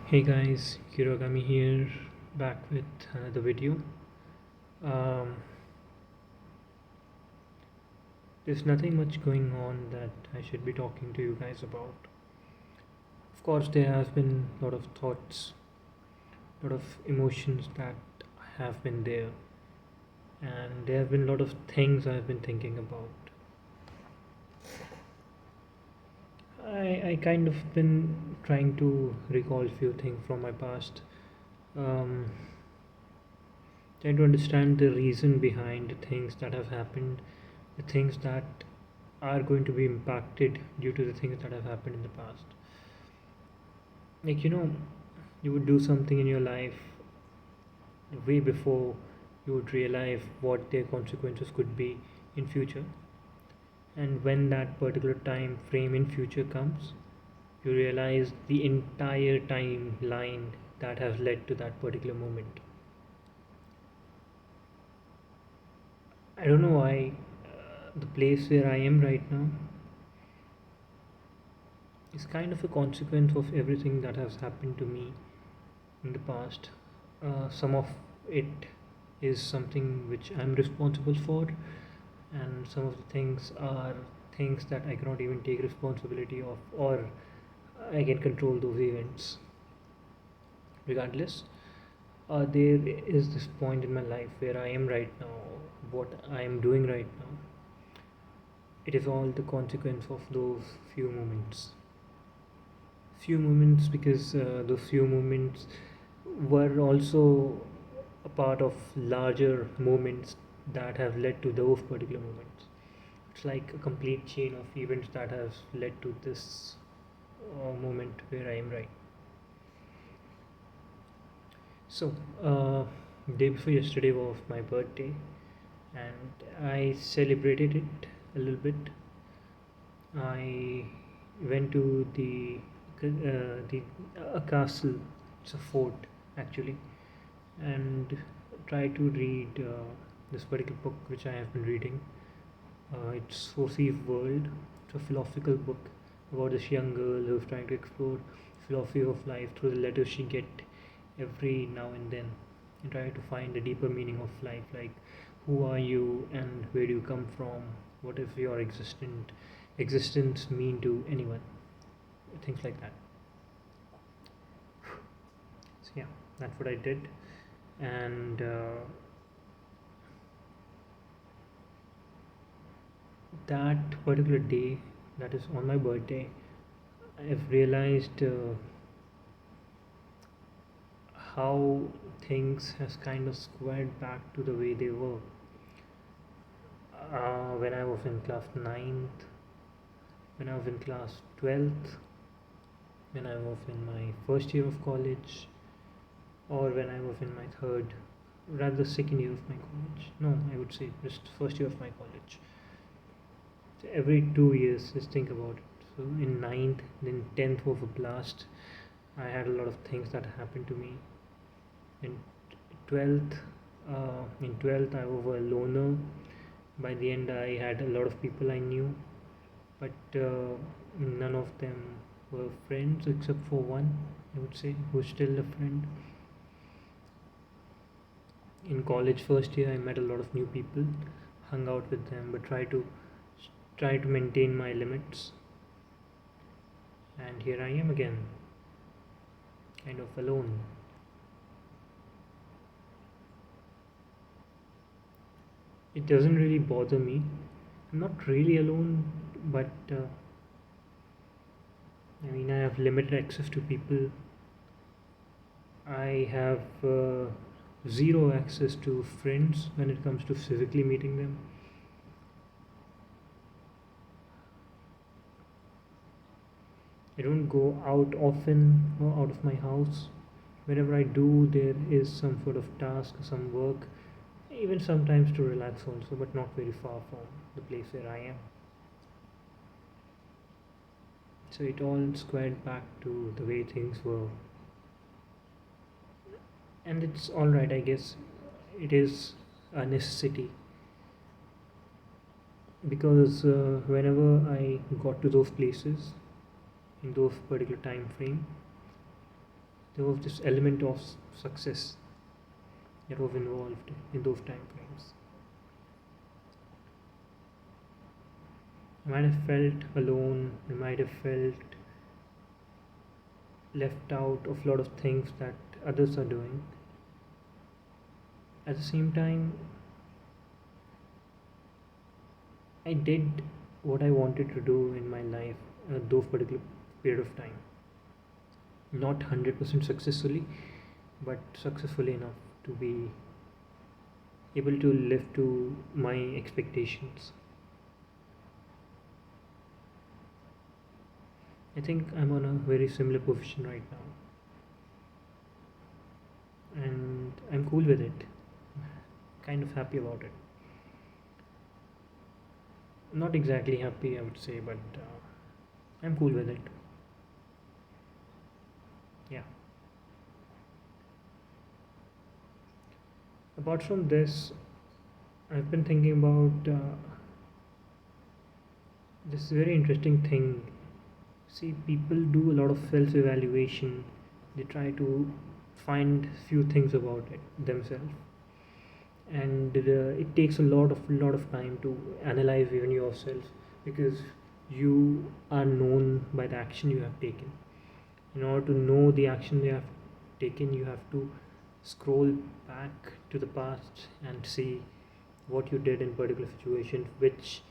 Hey guys, Kirogami here, back with another video. Um, there's nothing much going on that I should be talking to you guys about. Of course, there have been a lot of thoughts, a lot of emotions that have been there, and there have been a lot of things I've been thinking about. I kind of been trying to recall a few things from my past. Um, Trying to understand the reason behind the things that have happened, the things that are going to be impacted due to the things that have happened in the past. Like, you would do something in your life way before you would realize what their consequences could be in future. And when that particular time frame in future comes, you realize the entire timeline that has led to that particular moment. I don't know why the place where I am right now is kind of a consequence of everything that has happened to me in the past. Some of it is something which I'm responsible for, and some of the things are things that I cannot even take responsibility of, or I can control those events. Regardless, there is this point in my life where I am right now, what I am doing right now. It is all the consequence of those few moments. Few moments because those few moments were also a part of larger moments that have led to those particular moments. It's like a complete chain of events that has led to this moment where I am right. So, day before yesterday was my birthday, and I celebrated it a little bit. I went to the a castle. It's a fort actually, and try to read this particular book which I have been reading. It's Sophie's World. It's a philosophical book about this young girl who's trying to explore philosophy of life through the letters she get every now and then, and try to find the deeper meaning of life, like who are you and where do you come from? What if your existence mean to anyone? Things like that. So yeah, that's what I did, and that particular day, that is on my birthday, I've realized how things has kind of squared back to the way they were. When I was in class ninth, when I was in class 12th, when I was in my first year of college, or when I was in my third, rather second year of my college. No, I would say just first year of my college. So every 2 years, just think about it. So in ninth, then 10th was a blast. I had a lot of things that happened to me. In 12th, I was a loner. By the end, I had a lot of people I knew, but none of them were friends except for one, I would say, who's still a friend. In college first year, I met a lot of new people, hung out with them, but try to maintain my limits. And here I am again, kind of alone. It doesn't really bother me. I'm not really alone, but I mean, I have limited access to people. I have zero access to friends when it comes to physically meeting them. I don't go out often or out of my house. Whenever I do, there is some sort of task, some work, even sometimes to relax also, but not very far from the place where I am. So it all squared back to the way things were. And it's alright, I guess. It is a necessity because whenever I got to those places in those particular time frame, there was this element of success that was involved in those time frames. I might have felt alone, I might have felt left out of a lot of things that others are doing. At the same time, I did what I wanted to do in my life those particular period of time. Not 100% successfully, but successfully enough to be able to live to my expectations. I think I'm on a very similar position right now, and I'm cool with it. Kind of happy about it. Not exactly happy, I would say, but I'm cool with it. Yeah. Apart from this, I've been thinking about this very interesting thing. See, people do a lot of self evaluation, they try to find few things about it themselves, and it takes a lot of time to analyze even yourself, because you are known by the action you have taken. In order to know the action you have taken, you have to scroll back to the past and see what you did in particular situation, which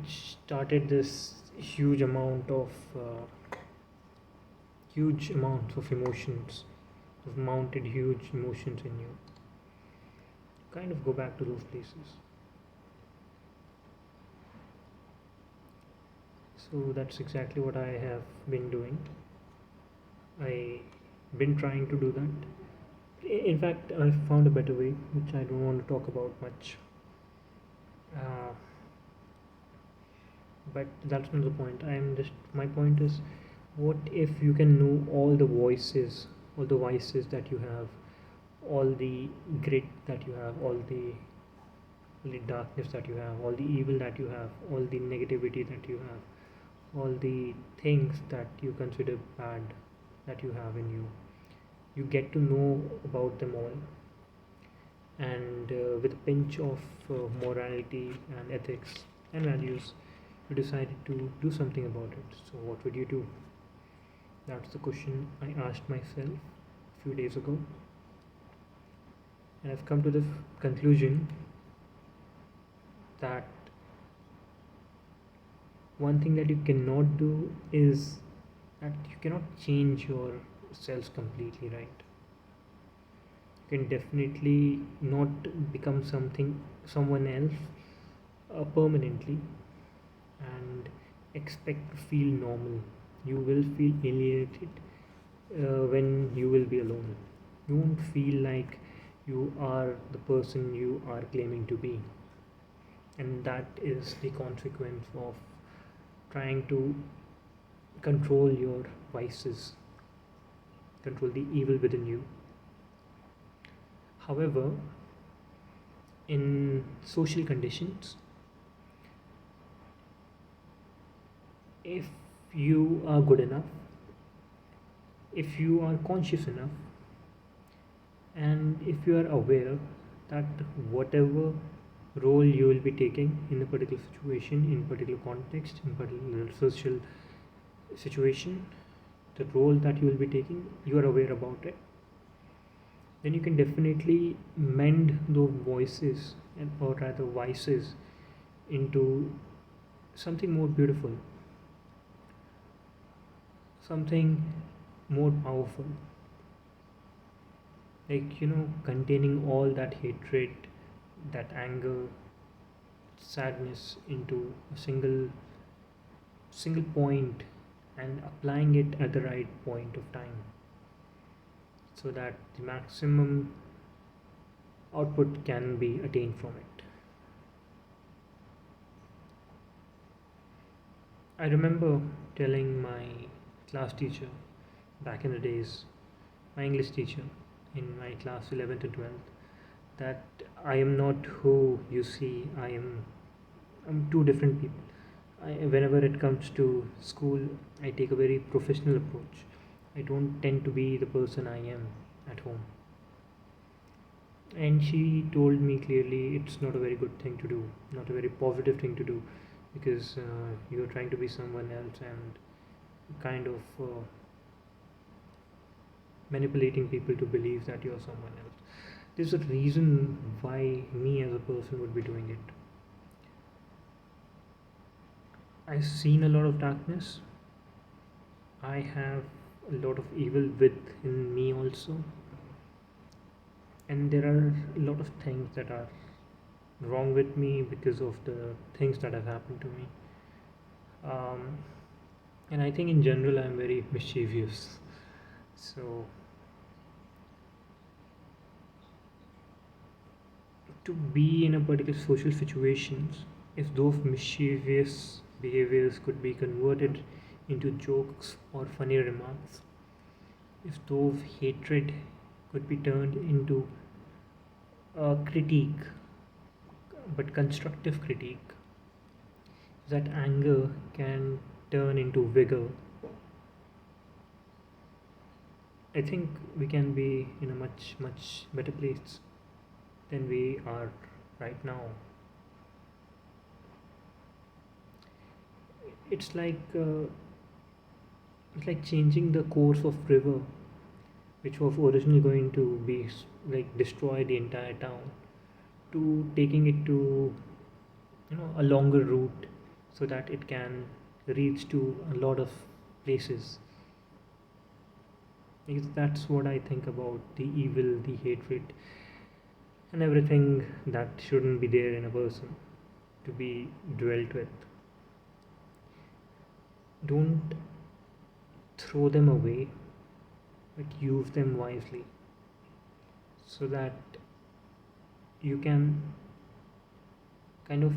started this huge amount of huge amounts of emotions, have mounted huge emotions in you. Kind of go back to those places. So that's exactly what I have been doing. I been trying to do that. In fact, I found a better way, which I don't want to talk about much. Uh, but that's not the point. I'm just My point is, what if you can know all the voices, all the vices that you have, all the grit that you have, all the darkness that you have, all the evil that you have, all the negativity that you have, all the things that you consider bad that you have in you. You get to know about them all, and with a pinch of morality and ethics and values, you decided to do something about it. So, what would you do? That's the question I asked myself a few days ago, and I've come to the conclusion that one thing that you cannot do is that you cannot change yourself completely, right? You can definitely not become someone else permanently and expect to feel normal. You will feel alienated when you will be alone. You won't feel like you are the person you are claiming to be, and that is the consequence of trying to control your vices, control the evil within you. However, in social conditions, if you are good enough, if you are conscious enough, and if you are aware that whatever role you will be taking in a particular situation, in particular context, in particular social situation, the role that you will be taking, you are aware about it, then you can definitely mend those voices, and or rather vices, into something more beautiful, something more powerful, like containing all that hatred, that anger, sadness into a single point, and applying it at the right point of time, so that the maximum output can be attained from it. I remember telling my class teacher back in the days, my English teacher in my class 11th and 12th, that I am not who you see. I'm two different people. Whenever it comes to school, I take a very professional approach. I don't tend to be the person I am at home. And she told me clearly it's not a very good thing to do, not a very positive thing to do, because you're trying to be someone else and kind of manipulating people to believe that you're someone else. There's a reason why me as a person would be doing it. I've seen a lot of darkness. I have a lot of evil within me also, and there are a lot of things that are wrong with me because of the things that have happened to me. Um, and I think in general I'm very mischievous. So to be in a particular social situations, if those mischievous behaviors could be converted into jokes or funny remarks, if those hatred could be turned into a critique, but constructive critique, that anger can turn into vigor, I think we can be in a much, much better place than we are right now. It's like uh, it's like changing the course of river, which was originally going to be like destroy the entire town, to taking it to a longer route so that it can reach to a lot of places. Because that's what I think about the evil, the hatred, and everything that shouldn't be there in a person to be dwelt with. Don't throw them away, but use them wisely so that you can kind of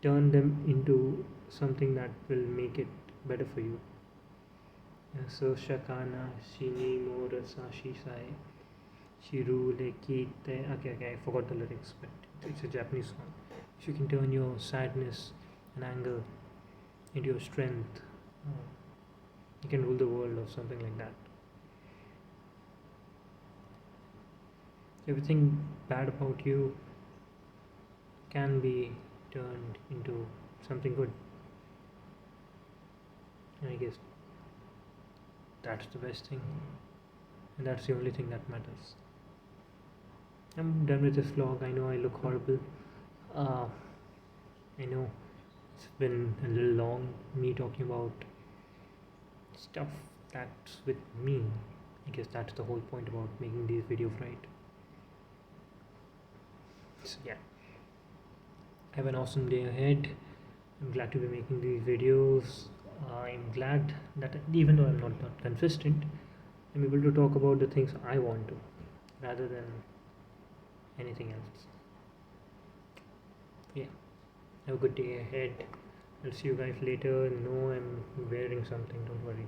turn them into something that will make it better for you. So Shakana Shini Mora Sashi Sai Shiru Lekite. Okay, I forgot the lyrics, but it's a Japanese song. If you can turn your sadness and anger into your strength, uh, you can rule the world or something like that. Everything bad about you can be turned into something good. And I guess that's the best thing, and that's the only thing that matters. I'm done with this vlog. I know I look horrible. Uh, I know it's been a little long, me talking about stuff that's with me. I guess that's the whole point about making these videos, right? So, yeah, have an awesome day ahead. I'm glad to be making these videos. I'm glad that even though I'm not that consistent, I'm able to talk about the things I want to rather than anything else. Yeah, have a good day ahead. I'll see you guys later. No, I'm wearing something, don't worry.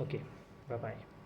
Okay, bye bye.